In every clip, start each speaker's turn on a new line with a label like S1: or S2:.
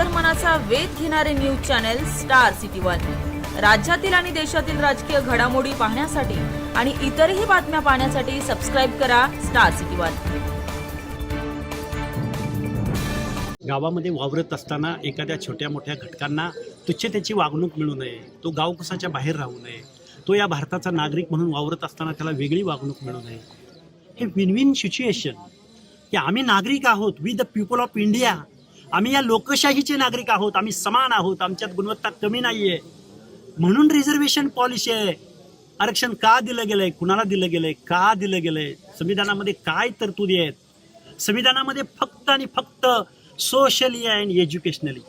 S1: अंतर्मनाचा वेध घेणारे news channel star city one. राज्यातील आणि देशातील राजकीय घडामोडी पाहण्यासाठी आणि इतरही बातम्या पाहण्यासाठी सबस्क्राइब करा स्टार सिटी वन।
S2: गावामध्ये वावरत असताना एखाद्या छोट्या मोठ्या घटकांना तुच्छतेची वागणूक मिळू नये, तो गावकुसाच्या बाहेर राहू नये, तो या भारताचा नागरिक म्हणून वावरत असताना त्याला वेगळी वागणूक मिळू नये। हे विन विन सिच्युएशन की आम्ही नागरिक आहोत, we the people of India, आम्ही या लोकशाहीचे नागरिक आहोत, आम्ही समान आहोत, आमच्यात गुणवत्ता कमी नाही आहे म्हणून रिझर्वेशन पॉलिसी आहे। आरक्षण का दिलं गेलं आहे, कुणाला दिलं गेलं आहे, का दिलं गेलं आहे, संविधानामध्ये काय तरतुदी आहेत, संविधानामध्ये फक्त आणि फक्त सोशली अँड एज्युकेशनली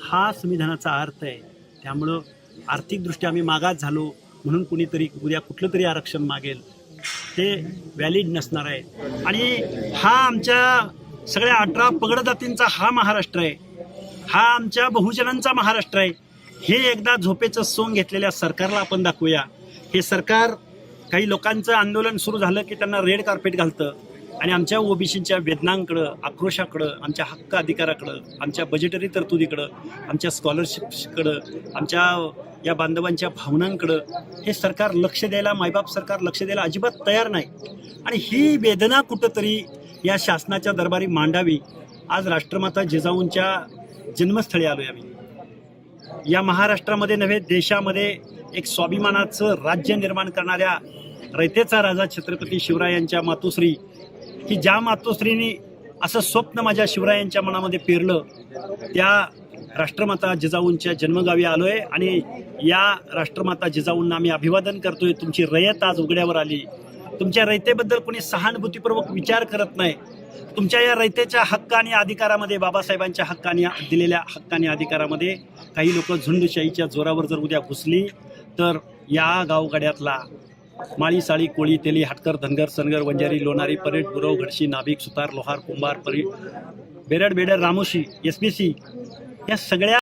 S2: हा संविधानाचा अर्थ आहे। त्यामुळं आर्थिकदृष्ट्या आम्ही मागास झालो म्हणून कुणीतरी उद्या कुठलं तरी आरक्षण मागेल ते व्हॅलिड नसणार आहे। आणि हा आमच्या सगळ्या 18 पगड जातींचा हा महाराष्ट्र आहे, हा आमच्या बहुजनांचा महाराष्ट्र आहे। हे एकदा झोपेचं सोंग घेतलेल्या सरकारला आपण दाखवूया। हे सरकार काही लोकांचं आंदोलन सुरू झालं की त्यांना रेड कार्पेट घालतं आणि आमच्या ओबीसीच्या वेदनांकडं, आक्रोशाकडं, आमच्या हक्क अधिकाराकडं, आमच्या बजेटरी तरतुदीकडं, आमच्या स्कॉलरशिप्सकडं, आमच्या या बांधवांच्या भावनांकडं हे सरकार लक्ष द्यायला, मायबाप सरकार लक्ष द्यायला अजिबात तयार नाही। आणि ही वेदना कुठंतरी या शासनाच्या दरबारी मांडावी। आज राष्ट्रमाता जिजाऊंच्या जन्मस्थळी आलोय आम्ही। या महाराष्ट्रामध्ये नव्हे देशामध्ये एक स्वाभिमानाचं राज्य निर्माण करणाऱ्या रयतेचा राजा छत्रपती शिवरायांच्या मातोश्री, की ज्या मातोश्रीने असं स्वप्न माझ्या शिवरायांच्या मनामध्ये पेरलं, त्या राष्ट्रमाता जिजाऊंच्या जन्मगावी आलोय आणि या राष्ट्रमाता जिजाऊंना आम्ही अभिवादन करतोय। तुमची रयत आज उघड्यावर आली, तुमच्या रयतेबद्दल कोणी सहानुभूतीपूर्वक विचार करत नाही। तुमच्या या रयतेच्या हक्क आणि अधिकारामध्ये, बाबासाहेबांच्या हक्काने दिलेल्या हक्क आणि अधिकारामध्ये काही लोक झुंडशाहीच्या जोरावर जर उद्या घुसली तर या गावगाड्यातला माळी, साळी, कोळी, तेली, हाटकर, धनगर, सनगर, वंजारी, लोणारी, परेड, गुरव, घडशी, नाभिक, सुतार, लोहार, कुंभार, बेरड, रामोशी, SBC या सगळ्या